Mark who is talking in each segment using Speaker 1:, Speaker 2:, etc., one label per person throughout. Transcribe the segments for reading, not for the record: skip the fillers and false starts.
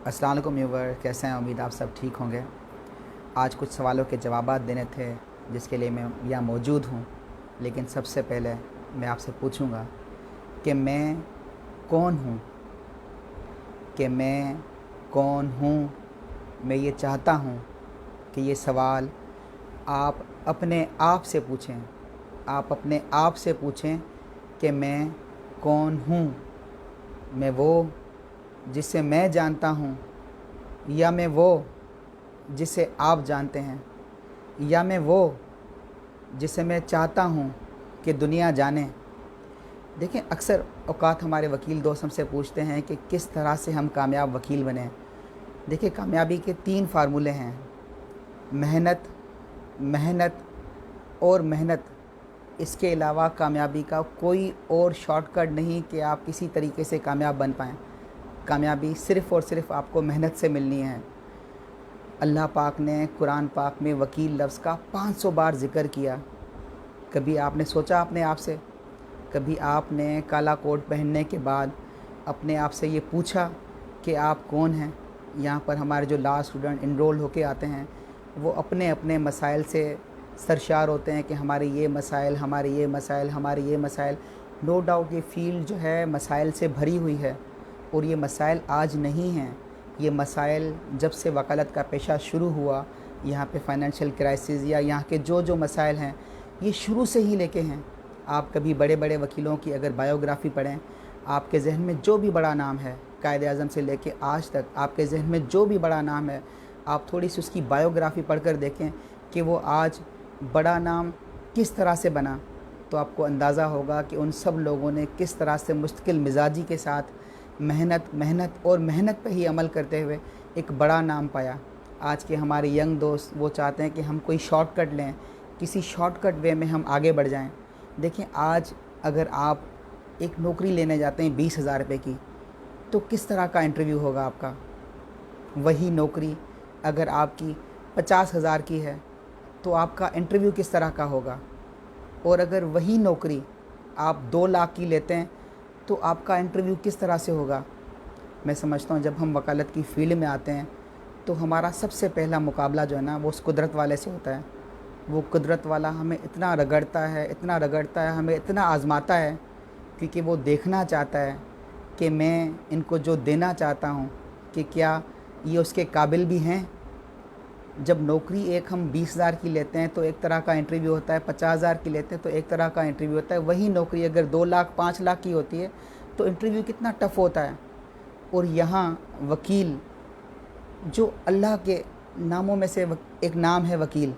Speaker 1: अस्सलाम वालेकुम व्यूवर, कैसे हैं? उम्मीद आप सब ठीक होंगे। आज कुछ सवालों के जवाबात देने थे जिसके लिए मैं यहाँ मौजूद हूँ। लेकिन सबसे पहले मैं आपसे पूछूँगा कि मैं कौन हूँ? कि मैं कौन हूँ? मैं ये चाहता हूँ कि ये सवाल आप अपने आप से पूछें। आप अपने आप से पूछें कि मैं कौन हूँ? मैं वो जिसे मैं जानता हूँ, या मैं वो जिसे आप जानते हैं, या मैं वो जिसे मैं चाहता हूँ कि दुनिया जाने। देखें, अक्सर औक़ात हमारे वकील दोस्त हमसे पूछते हैं कि किस तरह से हम कामयाब वकील बनें। देखिए, कामयाबी के 3 फार्मूले हैं: मेहनत, मेहनत और मेहनत। इसके अलावा कामयाबी का कोई और शॉर्टकट नहीं कि आप किसी तरीके से कामयाब बन पाएँ। कामयाबी सिर्फ़ और सिर्फ़ आपको मेहनत से मिलनी है। अल्लाह पाक ने कुरान पाक में वकील लफ्ज़ का 500 बार ज़िक्र किया। कभी आपने सोचा अपने आप से? कभी आपने काला कोट पहनने के बाद अपने आप से ये पूछा कि आप कौन हैं? यहाँ पर हमारे जो लॉ स्टूडेंट इनरोल होके आते हैं, वो अपने अपने मसाइल से सरशार होते हैं कि हमारे ये मसाइल, हमारे ये मसाइल, हमारे ये मसाइल। नो डाउट ये फ़ील्ड जो है मसाइल से भरी हुई है, और ये मसाइल आज नहीं हैं। ये मसाइल जब से वकालत का पेशा शुरू हुआ, यहाँ पे फाइनेंशियल क्राइसिस या यहाँ के जो मसाइल हैं, ये शुरू से ही लेके हैं। आप कभी बड़े बड़े वकीलों की अगर बायोग्राफ़ी पढ़ें, आपके ज़हन में जो भी बड़ा नाम है, कायदे-आज़म से लेके आज तक आपके ज़हन में जो भी बड़ा नाम है, आप थोड़ी सी उसकी बायोग्राफ़ी पढ़कर देखें कि वो आज बड़ा नाम किस तरह से बना, तो आपको अंदाज़ा होगा कि उन सब लोगों ने किस तरह से मुश्किल मिजाजी के साथ मेहनत, मेहनत और मेहनत पे ही अमल करते हुए एक बड़ा नाम पाया। आज के हमारे यंग दोस्त वो चाहते हैं कि हम कोई शॉर्टकट लें, किसी शॉर्टकट वे में हम आगे बढ़ जाएं। देखिए, आज अगर आप एक नौकरी लेने जाते हैं 20,000 रुपये की, तो किस तरह का इंटरव्यू होगा आपका? वही नौकरी अगर आपकी 50,000 की है, तो आपका इंटरव्यू किस तरह का होगा? और अगर वही नौकरी आप 2 लाख की लेते हैं, तो आपका इंटरव्यू किस तरह से होगा? मैं समझता हूँ जब हम वकालत की फ़ील्ड में आते हैं, तो हमारा सबसे पहला मुकाबला जो है ना, वो उस कुदरत वाले से होता है। वो कुदरत वाला हमें इतना रगड़ता है, इतना रगड़ता है, हमें इतना आज़माता है, क्योंकि वो देखना चाहता है कि मैं इनको जो देना चाहता हूँ, कि क्या ये उसके काबिल भी हैं। जब नौकरी एक हम 20,000 की लेते हैं, तो एक तरह का इंटरव्यू होता है, 50,000 की लेते हैं तो एक तरह का इंटरव्यू होता है। वही नौकरी अगर 2 लाख 5 लाख की होती है, तो इंटरव्यू कितना टफ़ होता है। और यहाँ वकील, जो अल्लाह के नामों में से एक नाम है वकील,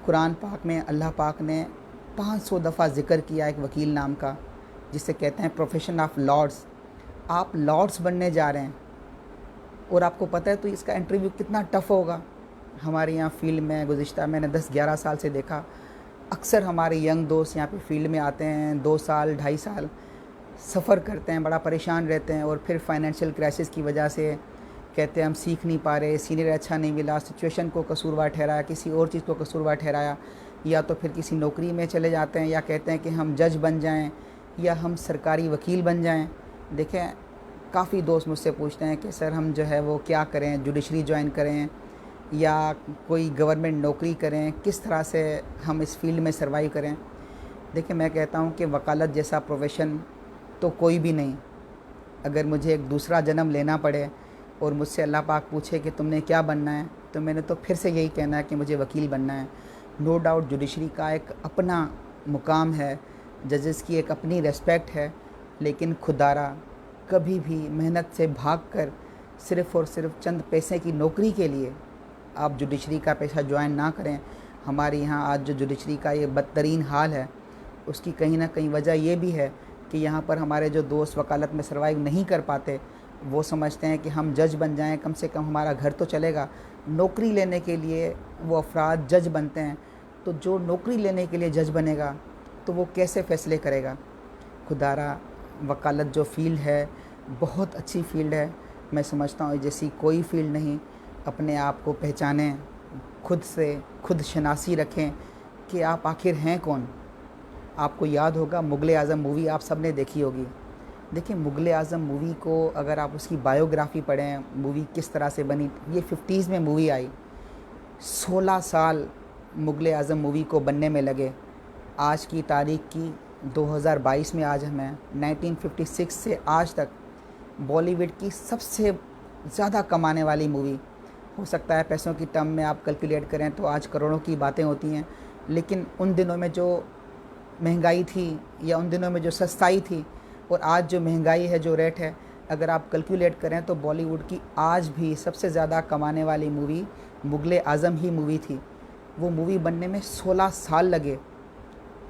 Speaker 1: कुरान पाक में अल्लाह पाक ने 500 दफ़ा ज़िक्र किया एक वकील नाम का, जिसे कहते हैं प्रोफेशन ऑफ लॉर्ड्स। आप लॉर्ड्स बनने जा रहे हैं, और आपको पता है तो इसका इंटरव्यू कितना टफ़ होगा। हमारे यहाँ फ़ील्ड में गुज़िश्ता मैंने 10-11 साल से देखा, अक्सर हमारे यंग दोस्त यहाँ पे फ़ील्ड में आते हैं, 2 साल 2.5 साल सफ़र करते हैं, बड़ा परेशान रहते हैं, और फिर फाइनेंशियल क्राइसिस की वजह से कहते हैं हम सीख नहीं पा रहे, सीनियर अच्छा नहीं मिला, सिचुएशन को कसूरवार ठहराया, किसी और चीज़ को कसूरवार ठहराया, या तो फिर किसी नौकरी में चले जाते हैं, या कहते हैं कि हम जज बन जाएं, या हम सरकारी वकील बन जाएं। देखें, काफ़ी दोस्त मुझसे पूछते हैं कि सर हम जो है वो क्या करें, जुडिशरी ज्वाइन करें या कोई गवर्नमेंट नौकरी करें, किस तरह से हम इस फील्ड में सर्वाइव करें। देखिए, मैं कहता हूँ कि वकालत जैसा प्रोफेशन तो कोई भी नहीं। अगर मुझे एक दूसरा जन्म लेना पड़े और मुझसे अल्लाह पाक पूछे कि तुमने क्या बनना है, तो मैंने तो फिर से यही कहना है कि मुझे वकील बनना है। नो डाउट जुडिशरी का एक अपना मुकाम है, जजेस की एक अपनी रेस्पेक्ट है, लेकिन खुदारा कभी भी मेहनत से भागकर सिर्फ़ और सिर्फ चंद पैसे की नौकरी के लिए आप जुडिशरी का पेशा ज्वाइन ना करें। हमारे यहाँ आज जो जुडिशरी का ये बदतरीन हाल है, उसकी कहीं ना कहीं वजह ये भी है कि यहाँ पर हमारे जो दोस्त वकालत में सर्वाइव नहीं कर पाते, वो समझते हैं कि हम जज बन जाएं, कम से कम हमारा घर तो चलेगा। नौकरी लेने के लिए वो अफराद जज बनते हैं, तो जो नौकरी लेने के लिए जज बनेगा, तो वो कैसे फ़ैसले करेगा? खुदारा वकालत जो फ़ील्ड है बहुत अच्छी फ़ील्ड है। मैं समझता हूँ जैसी कोई फ़ील्ड नहीं। अपने आप को पहचानें, खुद से खुद शनासी रखें कि आप आखिर हैं कौन। आपको याद होगा, मुग़ल-ए-आज़म मूवी आप सब ने देखी होगी। देखिए, मुग़ल आज़म मूवी को अगर आप उसकी बायोग्राफ़ी पढ़ें, मूवी किस तरह से बनी, ये 50s में मूवी आई। 16 साल मुग़ल आज़म मूवी को बनने में लगे। आज की तारीख़ की 2022 में आज हमें 1956 से आज तक बॉलीवुड की सबसे ज़्यादा कमाने वाली मूवी। हो सकता है पैसों की टर्म में आप कैलकुलेट करें तो आज करोड़ों की बातें होती हैं, लेकिन उन दिनों में जो महंगाई थी या उन दिनों में जो सस्ताई थी और आज जो महंगाई है, जो रेट है, अगर आप कैलकुलेट करें तो बॉलीवुड की आज भी सबसे ज़्यादा कमाने वाली मूवी मुग़ल आज़म ही मूवी थी। वो मूवी बनने में 16 साल लगे।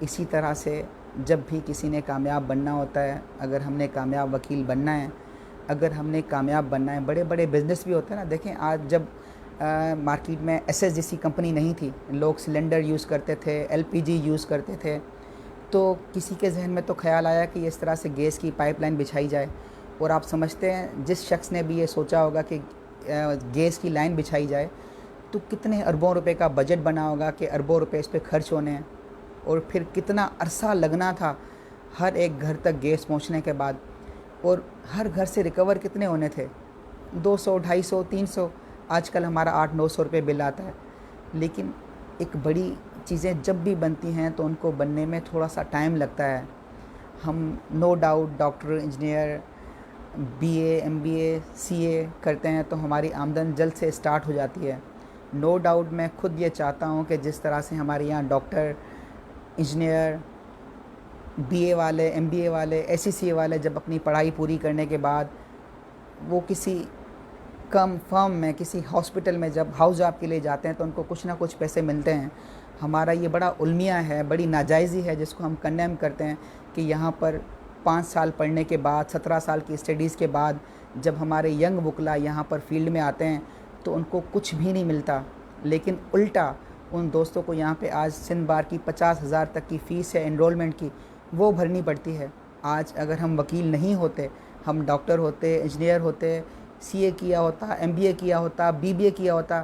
Speaker 1: इसी तरह से जब भी किसी ने कामयाब बनना होता है, अगर हमने कामयाब वकील बनना है, अगर हमने कामयाब बनना है, बड़े बड़े बिज़नेस भी होते हैं ना। देखें, आज जब मार्केट में एसएस जैसी कंपनी नहीं थी, लोग सिलेंडर यूज़ करते थे, एलपीजी यूज़ करते थे, तो किसी के जहन में तो ख़्याल आया कि इस तरह से गैस की पाइपलाइन बिछाई जाए। और आप समझते हैं जिस शख्स ने भी ये सोचा होगा कि गैस की लाइन बिछाई जाए, तो कितने अरबों रुपए का बजट बना होगा कि अरबों रुपए इस पे खर्च होने हैं, और फिर कितना अरसा लगना था हर एक घर तक गैस पहुंचने के बाद, और हर घर से रिकवर कितने होने थे, 200, 250, 300। आजकल हमारा 800-900 रुपये बिल आता है। लेकिन एक बड़ी चीज़ें जब भी बनती हैं तो उनको बनने में थोड़ा सा टाइम लगता है। हम no doubt doctor, engineer, BA, MBA, CA करते हैं तो हमारी आमदन जल्द से स्टार्ट हो जाती है। नो डाउट मैं खुद ये चाहता हूँ कि जिस तरह से हमारे यहाँ डॉक्टर, इंजीनियर, बीए वाले, एमबीए वाले, एससीसीए वाले जब अपनी पढ़ाई पूरी करने के बाद वो किसी कम फर्म में, किसी हॉस्पिटल में जब हाउस जॉब के लिए जाते हैं तो उनको कुछ ना कुछ पैसे मिलते हैं। हमारा ये बड़ा उल्मिया है, बड़ी नाजायज़ी है जिसको हम कंडेम करते हैं कि यहाँ पर 5 साल पढ़ने के बाद, 17 साल की स्टडीज़ के बाद जब हमारे यंग वकला यहाँ पर फील्ड में आते हैं तो उनको कुछ भी नहीं मिलता। लेकिन उल्टा उन दोस्तों को यहाँ पे आज सिंध बार की 50,000 तक की फ़ीस है एनरोलमेंट की, वो भरनी पड़ती है। आज अगर हम वकील नहीं होते, हम डॉक्टर होते, इंजीनियर होते, सीए किया होता, एमबीए किया होता, बीबीए किया होता,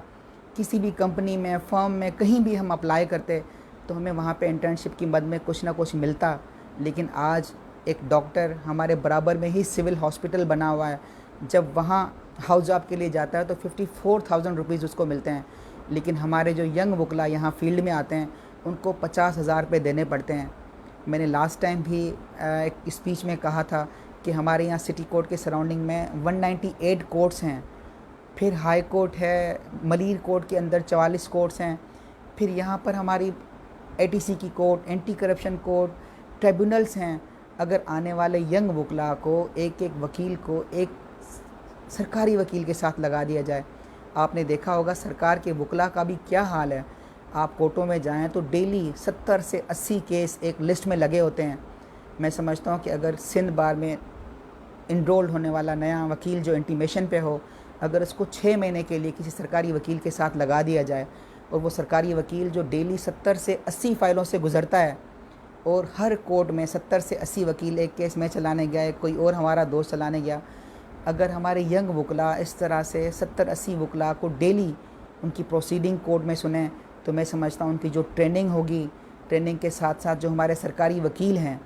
Speaker 1: किसी भी कंपनी में, फर्म में, कहीं भी हम अप्लाई करते तो हमें वहाँ पे इंटर्नशिप की मद में कुछ ना कुछ मिलता। लेकिन आज एक डॉक्टर हमारे बराबर में ही सिविल हॉस्पिटल बना हुआ है, जब वहाँ हाउस जॉब के लिए जाता है तो 54,000 रुपीज़ उसको मिलते हैं। लेकिन हमारे जो यंग वकला यहाँ फील्ड में आते हैं उनको 50,000 रुपये देने पड़ते हैं। मैंने लास्ट टाइम भी एक स्पीच में कहा था कि हमारे यहाँ सिटी कोर्ट के सराउंडिंग में 198 कोर्ट्स हैं, फिर हाई कोर्ट है, मलीर कोर्ट के अंदर 44 कोर्ट्स हैं, फिर यहाँ पर हमारी एटीसी की court, anti corruption court, tribunals हैं। अगर आने वाले यंग वकला को, एक एक वकील को एक सरकारी वकील के साथ लगा दिया जाए, आपने देखा होगा सरकार के वकला का भी क्या हाल है। आप कोर्टों में जाएं तो डेली 70 से 80 केस एक लिस्ट में लगे होते हैं। मैं समझता हूं कि अगर सिंध बार में इनरोल्ड होने वाला नया वकील जो इंटीमेशन पे हो, अगर उसको 6 महीने के लिए किसी सरकारी वकील के साथ लगा दिया जाए, और वो सरकारी वकील जो डेली 70 से 80 फ़ाइलों से गुज़रता है, और हर कोर्ट में 70 से 80 वकील, एक केस में चलाने गया, कोई और हमारा दोस्त चलाने गया, अगर हमारे यंग वकला इस तरह से 70-80 वकला को डेली उनकी प्रोसीडिंग कोर्ट में सुने, तो मैं समझता हूँ उनकी जो ट्रेनिंग होगी, ट्रेनिंग के साथ साथ जो हमारे सरकारी वकील हैं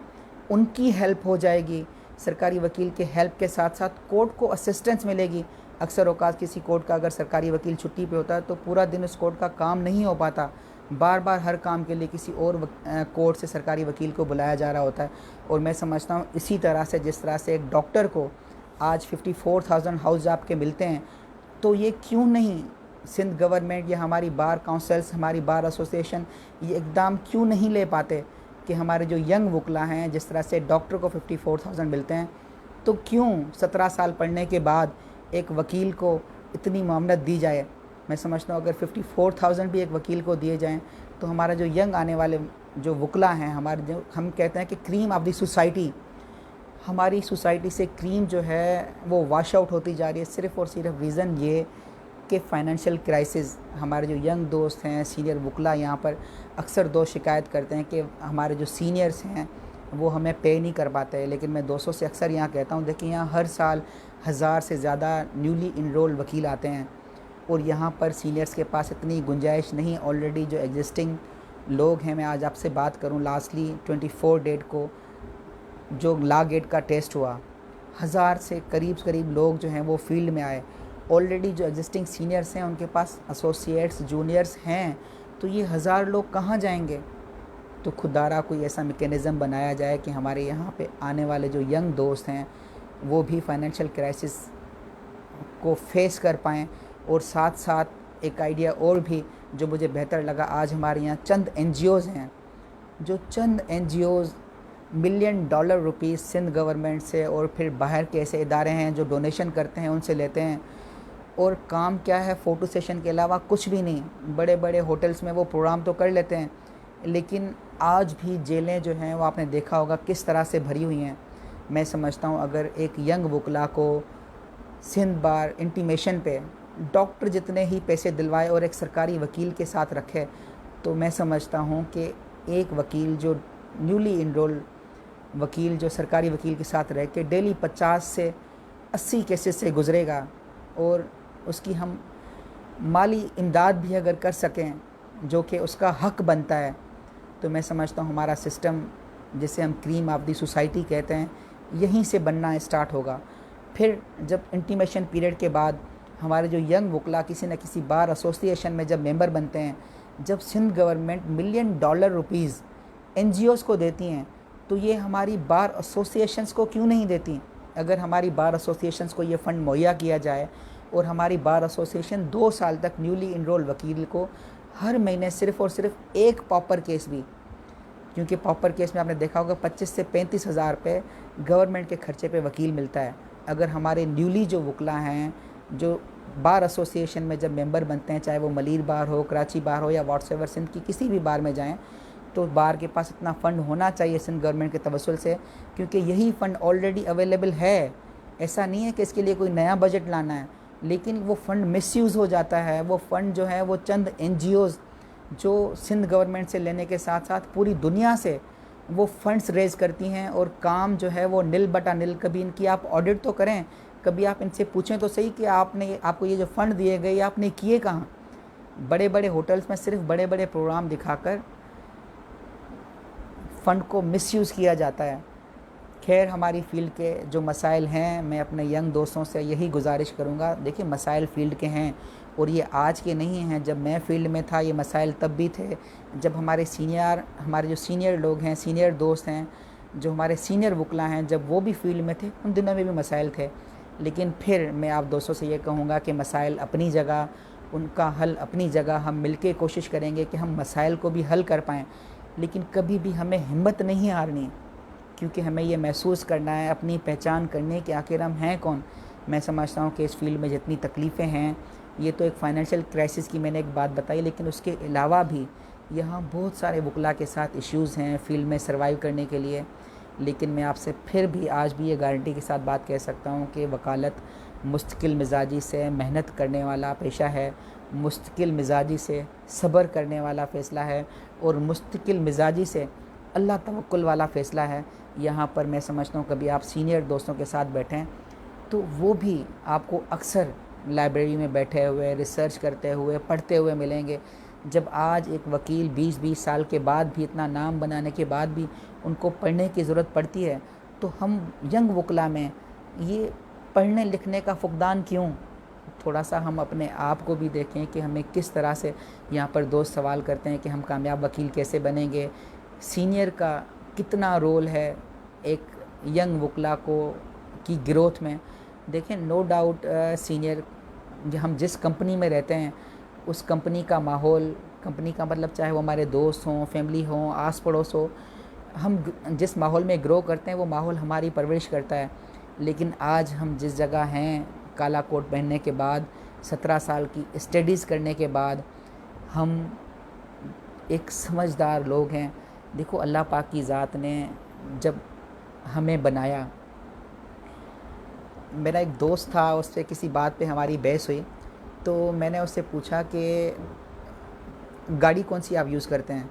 Speaker 1: उनकी हेल्प हो जाएगी। सरकारी वकील के हेल्प के साथ साथ कोर्ट को असिस्टेंस मिलेगी। अक्सर औकात किसी कोर्ट का अगर सरकारी वकील छुट्टी पे होता है तो पूरा दिन उस कोर्ट का काम नहीं हो पाता, बार बार हर काम के लिए किसी और कोर्ट से सरकारी वकील को बुलाया जा रहा होता है। और मैं समझता हूँ इसी तरह से जिस तरह से एक डॉक्टर को आज 54,000 हाउस जॉब के मिलते हैं, तो ये क्यों नहीं सिंध गवर्नमेंट या हमारी बार काउंसिल्स, हमारी बार एसोसिएशन ये इकदाम क्यों नहीं ले पाते कि हमारे जो यंग वकला हैं, जिस तरह से डॉक्टर को 54,000 मिलते हैं, तो क्यों 17 साल पढ़ने के बाद एक वकील को इतनी मामलत दी जाए। मैं समझता हूँ अगर 54,000 भी एक वकील को दिए जाएं तो हमारा जो यंग आने वाले जो वकला हैं, हमारे जो हम कहते हैं कि क्रीम ऑफ द सोसाइटी, हमारी सोसाइटी से क्रीम जो है वो वॉश आउट होती जा रही है, सिर्फ़ और सिर्फ रीज़न ये कि फ़ाइनेंशियल क्राइसिस। हमारे जो यंग दोस्त हैं, सीनियर वकला यहाँ पर अक्सर दोस्त शिकायत करते हैं कि हमारे जो सीनियर्स हैं वो हमें पे नहीं कर पाते। लेकिन मैं दोस्तों से अक्सर यहाँ कहता हूँ, देखिए यहाँ हर साल 1000 से ज़्यादा न्यूली इनरोल वकील आते हैं, और यहाँ पर सीनियर्स के पास इतनी गुंजाइश नहीं। ऑलरेडी जो एग्जिस्टिंग लोग हैं, मैं आज आपसे बात करूँ, लास्टली 24 डेट को जो लॉ गेट का टेस्ट हुआ, हज़ार से करीब लोग जो हैं वो फील्ड में आए। ऑलरेडी जो एग्जिस्टिंग सीनियर्स हैं उनके पास एसोसिएट्स जूनियर्स हैं, तो ये हज़ार लोग कहाँ जाएंगे। तो खुदारा कोई ऐसा मैकेनिज़्म बनाया जाए कि हमारे यहाँ पे आने वाले जो यंग दोस्त हैं वो भी फाइनेंशियल क्राइसिस को फेस कर पाएँ। और साथ साथ एक आइडिया और भी जो मुझे बेहतर लगा, आज हमारे यहाँ चंद एनजीओज़ हैं, जो चंद NGOs million dollar rupees Sindh government से और फिर बाहर के ऐसे इदारे हैं जो डोनेशन करते हैं उनसे लेते हैं। और काम क्या है, फ़ोटो सेशन के अलावा कुछ भी नहीं। बड़े बड़े होटल्स में वो प्रोग्राम तो कर लेते हैं, लेकिन आज भी जेलें जो हैं वो आपने देखा होगा किस तरह से भरी हुई हैं। मैं समझता हूँ अगर एक यंग वकला को सिंध बार इंटीमेशन पे डॉक्टर जितने ही पैसे दिलवाए और एक सरकारी वकील के साथ रखे, तो मैं समझता हूँ कि एक वकील जो न्यूली इनरोल वकील जो सरकारी वकील के साथ रह के डेली 50 से 80 केसेस से गुज़रेगा और उसकी हम माली इमदाद भी अगर कर सकें जो कि उसका हक बनता है, तो मैं समझता हूँ हमारा सिस्टम जिसे हम क्रीम ऑफ द सोसाइटी कहते हैं यहीं से बनना स्टार्ट होगा। फिर जब इंटीमेशन पीरियड के बाद हमारे जो यंग वकला किसी न किसी बार एसोसिएशन में जब मेंबर बनते हैं, जब Sindh government million dollar rupees NGOs को देती हैं, तो ये हमारी बार एसोसिएशंस को क्यों नहीं देती। अगर हमारी बार एसोसिएशंस को ये फ़ंड मुहैया किया जाए और हमारी बार एसोसिएशन 2 साल तक न्यूली इनरोल वकील को हर महीने सिर्फ़ और सिर्फ एक पॉपर केस भी, क्योंकि पॉपर केस में आपने देखा होगा 25 से 35 हज़ार रुपये गवर्नमेंट के खर्चे पे वकील मिलता है। अगर हमारे न्यूली जो वकला हैं जो बार एसोसिएशन में जब मेंबर बनते हैं, चाहे वो मलीर बार हो, कराची बार हो या व्हाट्सएवर सिंध की किसी भी बार में जाएं, तो बार के पास इतना फ़ंड होना चाहिए सिंध गवर्नमेंट के तवस्सुल से, क्योंकि यही फ़ंड ऑलरेडी अवेलेबल है। ऐसा नहीं है कि इसके लिए कोई नया बजट लाना है, लेकिन वो फ़ंड मिसयूज़ हो जाता है। वो फ़ंड जो है वो चंद एनजीओज़ जो सिंध गवर्नमेंट से लेने के साथ साथ पूरी दुनिया से वो फ़ंड्स रेज़ करती हैं और काम जो है वो नील बटा नील। कभी इनकी आप ऑडिट तो करें, कभी आप इनसे पूछें तो सही कि आपको ये जो फ़ंड दिए गए आपने किए कहाँ। बड़े बड़े होटल्स में सिर्फ बड़े बड़े प्रोग्राम दिखाकर फ़ंड को मिसयूज़ किया जाता है। खैर, हमारी फ़ील्ड के जो मसाइल हैं, मैं अपने यंग दोस्तों से यही गुजारिश करूँगा। देखिए, मसाइल फ़ील्ड के हैं और ये आज के नहीं हैं। जब मैं फ़ील्ड में था ये मसाइल तब भी थे, जब हमारे जो सीनियर लोग हैं, सीनियर दोस्त हैं, जो हमारे सीनियर वकला हैं, जब वो भी फ़ील्ड में थे, उन दिनों में भी मसाइल थे। लेकिन फिर मैं आप दोस्तों से ये कहूँगा कि मसाइल अपनी जगह, उनका हल अपनी जगह। हम मिलके कोशिश करेंगे कि हम मसाइल को भी हल कर पाएँ, लेकिन कभी भी हमें हिम्मत नहीं हारनी, क्योंकि हमें ये महसूस करना है, अपनी पहचान करने कि आखिर हम हैं कौन। मैं समझता हूँ कि इस फील्ड में जितनी तकलीफ़ें हैं, ये तो एक फ़ाइनेंशियल क्राइसिस की मैंने एक बात बताई, लेकिन उसके अलावा भी यहाँ बहुत सारे वकला के साथ इश्यूज़ हैं फील्ड में सर्वाइव करने के लिए। लेकिन मैं आपसे फिर भी आज भी ये गारंटी के साथ बात कह सकता हूँ कि वकालत मुस्तकिल मिजाजी से मेहनत करने वाला पेशा है, मुस्तकिल मिजाजी से सब्र करने वाला फ़ैसला है और मुस्तकिल मिजाजी से अल्लाह तवक्कुल वाला फ़ैसला है। यहाँ पर मैं समझता हूँ कभी आप सीनियर दोस्तों के साथ बैठें तो वो भी आपको अक्सर लाइब्रेरी में बैठे हुए, रिसर्च करते हुए, पढ़ते हुए मिलेंगे। जब आज एक वकील 20-20 साल के बाद भी, इतना नाम बनाने के बाद भी उनको पढ़ने की ज़रूरत पड़ती है, तो हम यंग वकला में ये पढ़ने लिखने का फुकदान क्यों। थोड़ा सा हम अपने आप को भी देखें कि हमें किस तरह से, यहाँ पर दोस्त सवाल करते हैं कि हम कामयाब वकील कैसे बनेंगे, सीनियर का कितना रोल है एक यंग वकला को की ग्रोथ में। देखें, नो डाउट सीनियर, हम जिस कंपनी में रहते हैं उस कंपनी का माहौल, कंपनी का मतलब चाहे वो हमारे दोस्त हों, फैमिली हों, आस पड़ोस हो, हम जिस माहौल में ग्रो करते हैं वो माहौल हमारी परवरिश करता है। लेकिन आज हम जिस जगह हैं, काला कोट पहनने के बाद, 17 साल की स्टडीज़ करने के बाद, हम एक समझदार लोग हैं। देखो, अल्लाह पाक की ज़ात ने जब हमें बनाया, मेरा एक दोस्त था, उससे किसी बात पे हमारी बहस हुई, तो मैंने उससे पूछा कि गाड़ी कौन सी आप यूज़ करते हैं,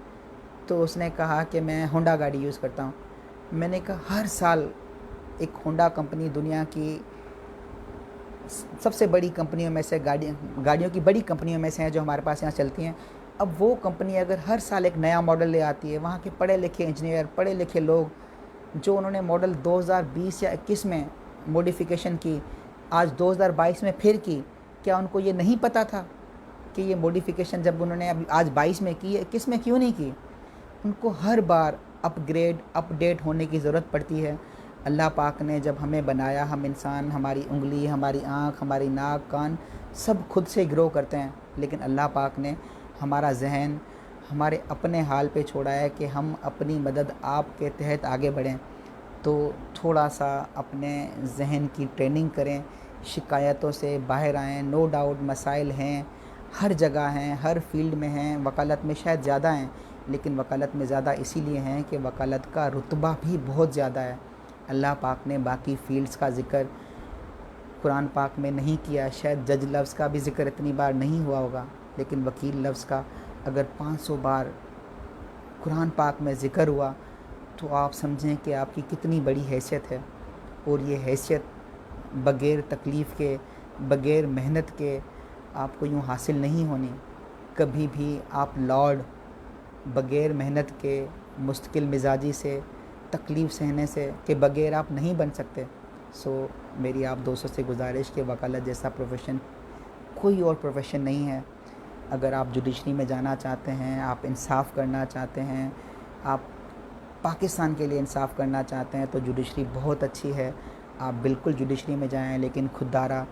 Speaker 1: तो उसने कहा कि मैं होंडा गाड़ी यूज़ करता हूँ। मैंने कहा, हर साल एक होंडा कंपनी दुनिया की सबसे बड़ी कंपनियों में से, गाड़ियों की बड़ी कंपनियों में से है जो हमारे पास यहाँ चलती हैं। अब वो कंपनी अगर हर साल एक नया मॉडल ले आती है, वहाँ के पढ़े लिखे इंजीनियर, पढ़े लिखे लोग, जो उन्होंने मॉडल 2020 या 21 में मॉडिफ़िकेशन की, आज 2022 में फिर की। क्या उनको ये नहीं पता था कि ये मॉडिफ़िकेशन जब उन्होंने अभी आज 22 में की है, 21 में क्यों नहीं की? उनको हर बार अपग्रेड, अपडेट होने की ज़रूरत पड़ती है। अल्लाह पाक ने जब हमें बनाया, हम इंसान, हमारी उंगली, हमारी आँख, हमारी नाक, कान सब खुद से ग्रो करते हैं, लेकिन अल्लाह पाक ने हमारा जहन हमारे अपने हाल पे छोड़ा है कि हम अपनी मदद आपके तहत आगे बढ़ें। तो थोड़ा सा अपने जहन की ट्रेनिंग करें, शिकायतों से बाहर आएँ। नो डाउट मसाइल हैं, हर जगह हैं, हर फील्ड में हैं, वकालत में शायद ज़्यादा हैं, लेकिन वकालत में ज़्यादा इसीलिए हैं कि वकालत का रुतबा भी बहुत ज़्यादा है। अल्लाह पाक ने बाकी फ़ील्ड्स का ज़िक्र कुरान पाक में नहीं किया, शायद जज लफ्ज़ का भी ज़िक्र इतनी बार नहीं हुआ होगा, लेकिन वकील लफ्ज़ का अगर 500 बार कुरान पाक में ज़िक्र हुआ तो आप समझें कि आपकी कितनी बड़ी हैसियत है। और ये हैसियत बग़ैर तकलीफ़ के, बग़ैर मेहनत के आपको यूँ हासिल नहीं होनी। कभी भी आप लॉर्ड बग़ैर मेहनत के, मुश्किल मिजाजी से, तकलीफ़ सहने से के बग़ैर आप नहीं बन सकते। सो मेरी आप दोस्तों से गुजारिश कि वकालत जैसा प्रोफेशन कोई और प्रोफेशन नहीं है। अगर आप जुडिशरी में जाना चाहते हैं, आप इंसाफ़ करना चाहते हैं, आप पाकिस्तान के लिए इंसाफ़ करना चाहते हैं, तो जुडिशरी बहुत अच्छी है। आप बिल्कुल जुडिशरी में जाएं, लेकिन खुदारा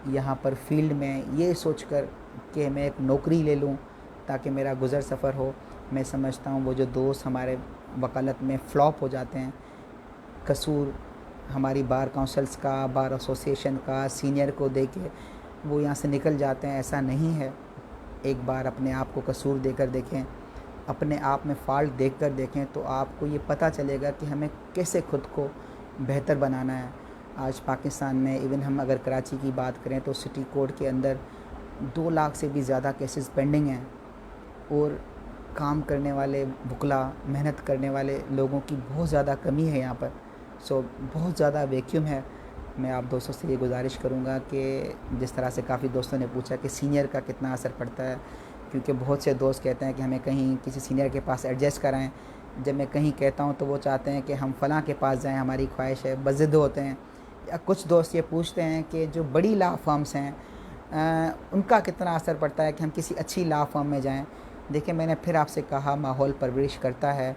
Speaker 1: यहाँ पर फील्ड में ये सोचकर कि मैं एक नौकरी ले लूँ ताकि मेरा गुज़र सफ़र हो, मैं समझता हूँ वो जो दोस्त हमारे वकालत में फ्लॉप हो जाते हैं, कसूर हमारी बार काउंसिल्स का, बार एसोसिएशन का, सीनियर को देके वो यहाँ से निकल जाते हैं, ऐसा नहीं है। एक बार अपने आप को कसूर देकर देखें, अपने आप में फ़ॉल्ट देखकर देखें, तो आपको ये पता चलेगा कि हमें कैसे खुद को बेहतर बनाना है। आज पाकिस्तान में इवन हम अगर कराची की बात करें तो सिटी कोर्ट के अंदर 2 लाख से भी ज़्यादा केसेस पेंडिंग हैं, और काम करने वाले वकला, मेहनत करने वाले लोगों की बहुत ज़्यादा कमी है यहाँ पर। सो बहुत ज़्यादा वैक्यूम है। मैं आप दोस्तों से ये गुजारिश करूँगा कि जिस तरह से काफ़ी दोस्तों ने पूछा कि सीनियर का कितना असर पड़ता है, क्योंकि बहुत से दोस्त कहते हैं कि हमें कहीं किसी सीनियर के पास एडजस्ट कराएं। जब मैं कहीं कहता हूं तो वो चाहते हैं कि हम फ़लाँ के पास जाएं, हमारी ख्वाहिश है, बज़िद होते हैं। या कुछ दोस्त ये पूछते हैं कि जो बड़ी लॉ फर्म्स हैं उनका कितना असर पड़ता है कि हम किसी अच्छी लॉ फर्म में जाएँ। देखिए, मैंने फिर आपसे कहा, माहौल परवरिश करता है।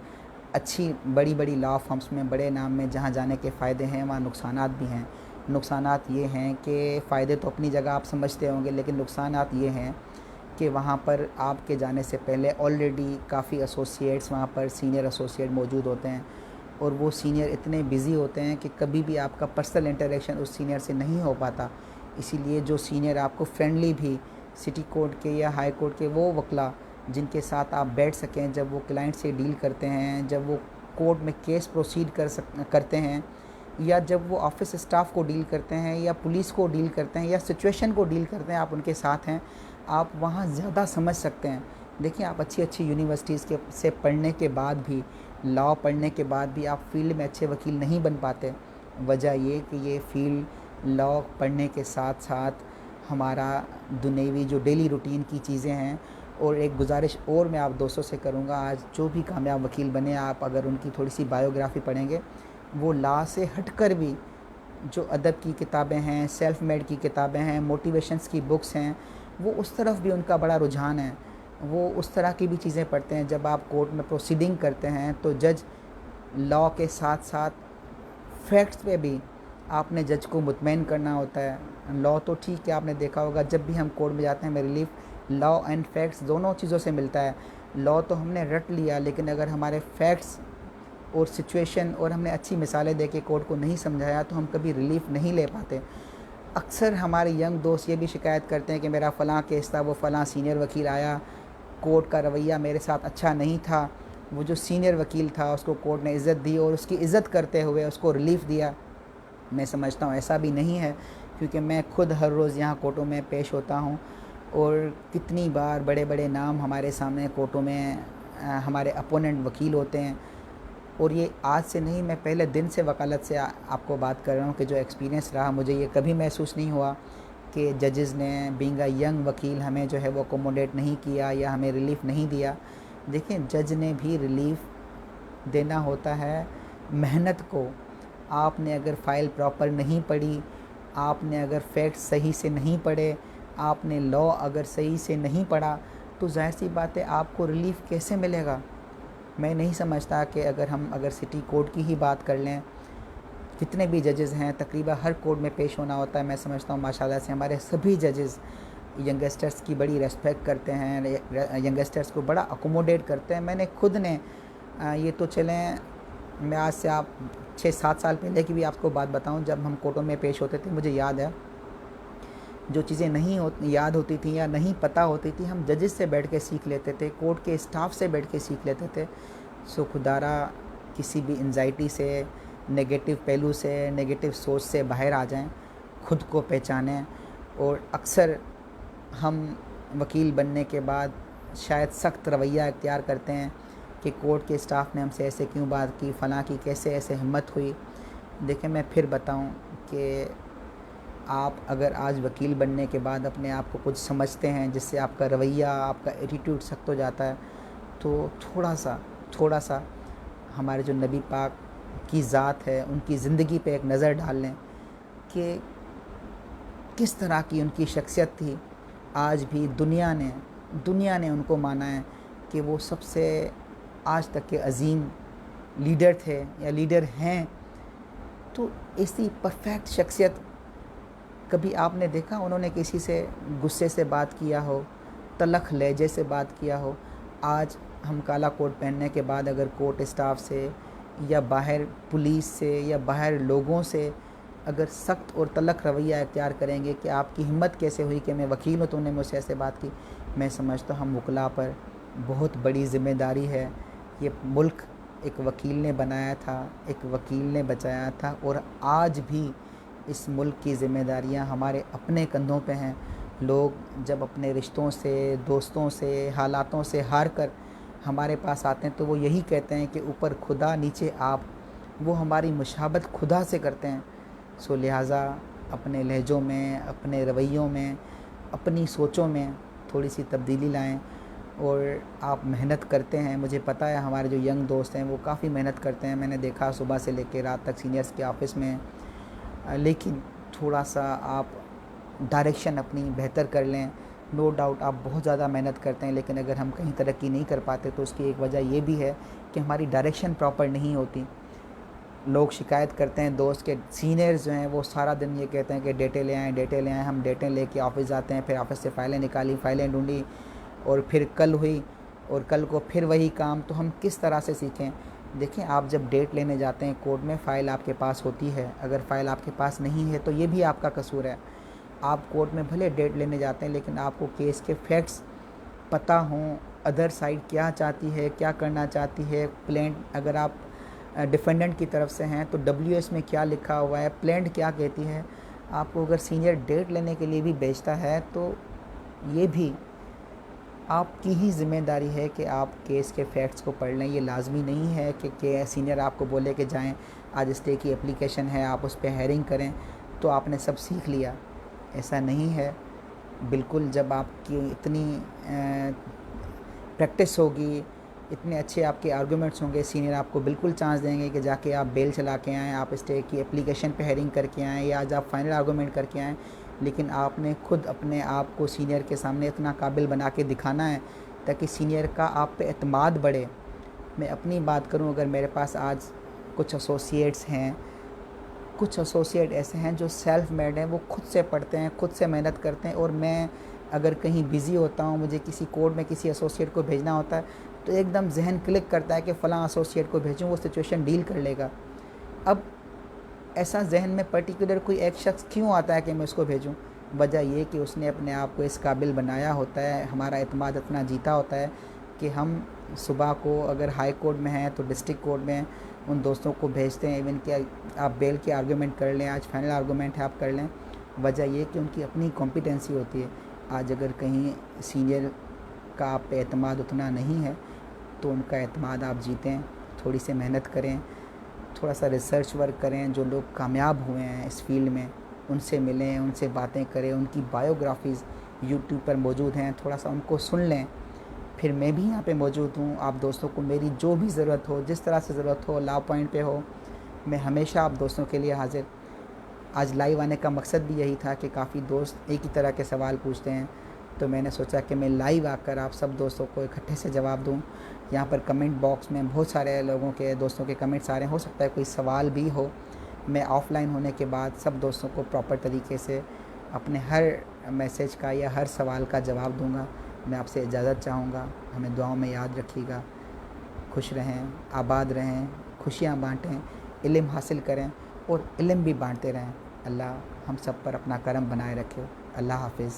Speaker 1: अच्छी बड़ी बड़ी लॉ फर्म्स में, बड़े नाम में जहाँ जाने के फ़ायदे हैं, वहाँ नुकसानात भी हैं। नुकसानात ये हैं कि फ़ायदे तो अपनी जगह आप समझते होंगे, लेकिन नुकसानात ये हैं कि वहाँ पर आपके जाने से पहले ऑलरेडी काफ़ी एसोसिएट्स वहाँ पर, सीनियर एसोसिएट मौजूद होते हैं, और वो सीनियर इतने बिज़ी होते हैं कि कभी भी आपका पर्सनल इंटरेक्शन उस सीनियर से नहीं हो पाता। इसीलिए जो सीनियर आपको फ्रेंडली भी, सिटी कोर्ट के या हाई कोर्ट के वो वकला जिनके साथ आप बैठ सकें, जब वो क्लाइंट से डील करते हैं, जब वो कोर्ट में केस प्रोसीड करते हैं, या जब वो ऑफिस स्टाफ को डील करते हैं, या पुलिस को डील करते हैं, या सिचुएशन को डील करते हैं, आप उनके साथ हैं, आप वहाँ ज़्यादा समझ सकते हैं। देखिए, आप अच्छी अच्छी यूनिवर्सिटीज़ के से पढ़ने के बाद भी, लॉ पढ़ने के बाद भी आप फील्ड में अच्छे वकील नहीं बन पाते। वजह ये कि ये फील्ड लॉ पढ़ने के साथ साथ हमारा दुनियावी जो डेली रूटीन की चीज़ें हैं। और एक गुजारिश और मैं आप दोस्तों से करूँगा, आज जो भी कामयाब वकील बने, आप अगर उनकी थोड़ी सी बायोग्राफ़ी पढ़ेंगे, वो लॉ से हटकर भी जो अदब की किताबें हैं, सेल्फ़ मेड की किताबें हैं, मोटिवेशंस की बुक्स हैं, वो उस तरफ भी उनका बड़ा रुझान है। वो उस तरह की भी चीज़ें पढ़ते हैं। जब आप कोर्ट में प्रोसीडिंग करते हैं तो जज लॉ के साथ साथ फैक्ट्स पे भी आपने जज को मुतमईन करना होता है। लॉ तो ठीक है, आपने देखा होगा जब भी हम कोर्ट में जाते हैं, हमें रिलीफ लॉ एंड फैक्ट्स दोनों चीज़ों से मिलता है। लॉ तो हमने रट लिया, लेकिन अगर हमारे फैक्ट्स और सिचुएशन और हमने अच्छी मिसालें दे के कोर्ट को नहीं समझाया तो हम कभी रिलीफ नहीं ले पाते। अक्सर हमारे यंग दोस्त ये भी शिकायत करते हैं कि मेरा फ़लाँ केस था, वो फ़लाँ सीनियर वकील आया, कोर्ट का रवैया मेरे साथ अच्छा नहीं था, वो जो सीनियर वकील था उसको कोर्ट ने इज़्ज़त दी और उसकी इज़्ज़त करते हुए उसको रिलीफ़ दिया। मैं समझता हूँ ऐसा भी नहीं है, क्योंकि मैं खुद हर रोज़ यहाँ कोर्टों में पेश होता हूँ, और कितनी बार बड़े बड़े नाम हमारे सामने कोर्टों में हमारे अपोनेंट वकील होते हैं। और ये आज से नहीं, मैं पहले दिन से वकालत से आपको बात कर रहा हूँ कि जो एक्सपीरियंस रहा, मुझे ये कभी महसूस नहीं हुआ कि जजेस ने बीइंग अ यंग वकील हमें जो है वो अकोमोडेट नहीं किया या हमें रिलीफ़ नहीं दिया। देखें, जज ने भी रिलीफ़ देना होता है मेहनत को, आपने अगर फ़ाइल प्रॉपर नहीं पढ़ी, आपने अगर फैक्ट्स सही से नहीं पढ़े, आपने लॉ अगर सही से नहीं पढ़ा, तो ज़ाहिर सी बात है आपको रिलीफ़ कैसे मिलेगा। मैं नहीं समझता कि अगर सिटी कोर्ट की ही बात कर लें, जितने भी जजेज़ हैं तकरीबन हर कोर्ट में पेश होना होता है। मैं समझता हूँ माशाल्लाह से हमारे सभी जजेज़ यंगस्टर्स की बड़ी रेस्पेक्ट करते हैं, यंगस्टर्स को बड़ा अकोमोडेट करते हैं। मैंने खुद ने ये तो चलें, मैं आज से आप 6-7 साल पहले की भी आपको बात बताऊं, जब हम कोर्टों में पेश होते थे, मुझे याद है जो चीज़ें नहीं याद होती थी या नहीं पता होती थी, हम जजेस से बैठ के सीख लेते थे, कोर्ट के स्टाफ से बैठ के सीख लेते थे। सो खुदारा किसी भी एंजाइटी से, नेगेटिव पहलू से, नेगेटिव सोच से बाहर आ जाएं, खुद को पहचानें। और अक्सर हम वकील बनने के बाद शायद सख्त रवैया इख्तियार करते हैं कि कोर्ट के स्टाफ ने हमसे ऐसे क्यों बात की, फ़लाँ की कैसे ऐसे हिम्मत हुई। देखें, मैं फिर बताऊं कि आप अगर आज वकील बनने के बाद अपने आप को कुछ समझते हैं जिससे आपका रवैया, आपका एटीट्यूड सख्त हो जाता है, तो थोड़ा सा हमारे जो नबी पाक की ज़ात है उनकी ज़िंदगी पे एक नज़र डाल लें कि किस तरह की उनकी शख्सियत थी। आज भी दुनिया ने उनको माना है कि वो सबसे आज तक के अजीम लीडर थे या लीडर हैं। तो ऐसी परफेक्ट शख्सियत कभी आपने देखा उन्होंने किसी से गुस्से से बात किया हो, तलख लहजे से बात किया हो? आज हम काला कोट पहनने के बाद अगर कोर्ट स्टाफ से या बाहर पुलिस से या बाहर लोगों से अगर सख्त और तलख रवैया इख्तियार करेंगे कि आपकी हिम्मत कैसे हुई कि मैं वकील हूँ, तुमने मुझसे ऐसे बात की, मैं समझता हूँ हम वकला पर बहुत बड़ी ज़िम्मेदारी है। ये मुल्क एक वकील ने बनाया था, एक वकील ने बचाया था, और आज भी इस मुल्क की ज़िम्मेदारियाँ हमारे अपने कंधों पे हैं। लोग जब अपने रिश्तों से, दोस्तों से, हालातों से हार कर हमारे पास आते हैं तो वो यही कहते हैं कि ऊपर खुदा नीचे आप। वो हमारी मुशाबत खुदा से करते हैं। सो लिहाजा अपने लहजों में, अपने रवैयों में, अपनी सोचों में थोड़ी सी तब्दीली लाएं। और आप मेहनत करते हैं, मुझे पता है हमारे जो यंग दोस्त हैं वो काफ़ी मेहनत करते हैं, मैंने देखा सुबह से लेकर रात तक सीनियर्स के ऑफ़िस में। लेकिन थोड़ा सा आप डायरेक्शन अपनी बेहतर कर लें। नो डाउट आप बहुत ज़्यादा मेहनत करते हैं, लेकिन अगर हम कहीं तरक्की नहीं कर पाते तो उसकी एक वजह ये भी है कि हमारी डायरेक्शन प्रॉपर नहीं होती। लोग शिकायत करते हैं, दोस्त के सीनियर्स जो हैं वो सारा दिन ये कहते हैं कि डेटे ले आएँ। हम डेटे लेके ऑफ़िस जाते हैं, फिर ऑफ़िस से फ़ाइलें निकाली, फ़ाइलें ढूंढी, और फिर कल हुई, और कल को फिर वही काम। तो हम किस तरह से सीखें? देखें, आप जब डेट लेने जाते हैं कोर्ट में, फ़ाइल आपके पास होती है, अगर फ़ाइल आपके पास नहीं है तो ये भी आपका कसूर है। आप कोर्ट में भले डेट लेने जाते हैं, लेकिन आपको केस के फैक्ट्स पता हों, अदर साइड क्या चाहती है, क्या करना चाहती है। प्लेंट अगर आप डिफेंडेंट की तरफ से हैं तो WS में क्या लिखा हुआ है, प्लेंट क्या कहती है। आपको अगर सीनियर डेट लेने के लिए भी भेजता है तो ये भी आपकी ही ज़िम्मेदारी है कि आप केस के फैक्ट्स को पढ़ लें। ये लाजमी नहीं है कि सीनियर आपको बोले कि जाएं, आज स्टे की एप्लीकेशन है, आप उस पर हेयरिंग करें तो आपने सब सीख लिया। ऐसा नहीं है बिल्कुल। जब आपकी इतनी प्रैक्टिस होगी, इतने अच्छे आपके आर्गूमेंट्स होंगे, सीनियर आपको बिल्कुल चांस देंगे कि जाके आप बेल चला के आएँ, आप स्टे की एप्लीकेशन पे हेयरिंग करके आएँ, या आज आप फाइनल आर्गूमेंट करके आएँ। लेकिन आपने खुद अपने आप को सीनियर के सामने इतना काबिल बना के दिखाना है ताकि सीनियर का आप पे एतमाद बढ़े। मैं अपनी बात करूं, अगर मेरे पास आज कुछ एसोसिएट्स हैं, कुछ एसोसिएट ऐसे हैं जो सेल्फ मेड हैं, वो खुद से पढ़ते हैं, खुद से मेहनत करते हैं। और मैं अगर कहीं बिज़ी होता हूँ, मुझे किसी कोर्ट में किसी एसोसिएट को भेजना होता है तो एकदम जहन क्लिक करता है कि फ़लाँ एसोसिएट को भेजूँ, वो सिचुएशन डील कर लेगा। अब ऐसा जहन में पर्टिकुलर कोई एक शख्स क्यों आता है कि मैं उसको भेजूं? वजह ये कि उसने अपने आप को इस काबिल बनाया होता है, हमारा एतमाद इतना जीता होता है कि हम सुबह को अगर हाई कोर्ट में हैं तो डिस्ट्रिक्ट कोर्ट में उन दोस्तों को भेजते हैं, इवन कि आप बेल के आर्गूमेंट कर लें, आज फाइनल आर्गूमेंट है आप कर लें। वजह ये कि उनकी अपनी कॉम्पिटेंसी होती है। आज अगर कहीं सीनियर का आप पे एतमाद उतना नहीं है तो उनका एतमाद आप जीतें, थोड़ी सी मेहनत करें, थोड़ा सा रिसर्च वर्क करें। जो लोग कामयाब हुए हैं इस फील्ड में उनसे मिलें, उनसे बातें करें, उनकी बायोग्राफीज़ यूट्यूब पर मौजूद हैं, थोड़ा सा उनको सुन लें। फिर मैं भी यहाँ पे मौजूद हूँ, आप दोस्तों को मेरी जो भी ज़रूरत हो, जिस तरह से ज़रूरत हो, लॉ पॉइंट पे हो, मैं हमेशा आप दोस्तों के लिए हाज़िर। आज लाइव आने का मकसद भी यही था कि काफ़ी दोस्त एक ही तरह के सवाल पूछते हैं, तो मैंने सोचा कि मैं लाइव आकर आप सब दोस्तों को इकट्ठे से जवाब दूं। यहाँ पर कमेंट बॉक्स में बहुत सारे लोगों के दोस्तों के कमेंट्स आ रहे हैं, हो सकता है कोई सवाल भी हो। मैं ऑफ़लाइन होने के बाद सब दोस्तों को प्रॉपर तरीके से अपने हर मैसेज का या हर सवाल का जवाब दूंगा। मैं आपसे इजाज़त चाहूँगा। हमें दुआओं में याद रखिएगा। खुश रहें, आबाद रहें, खुशियाँ बाँटें, इल्म हासिल करें और इल्म भी बाँटते रहें। अल्लाह हम सब पर अपना करम बनाए रखे। अल्लाह हाफ़िज़।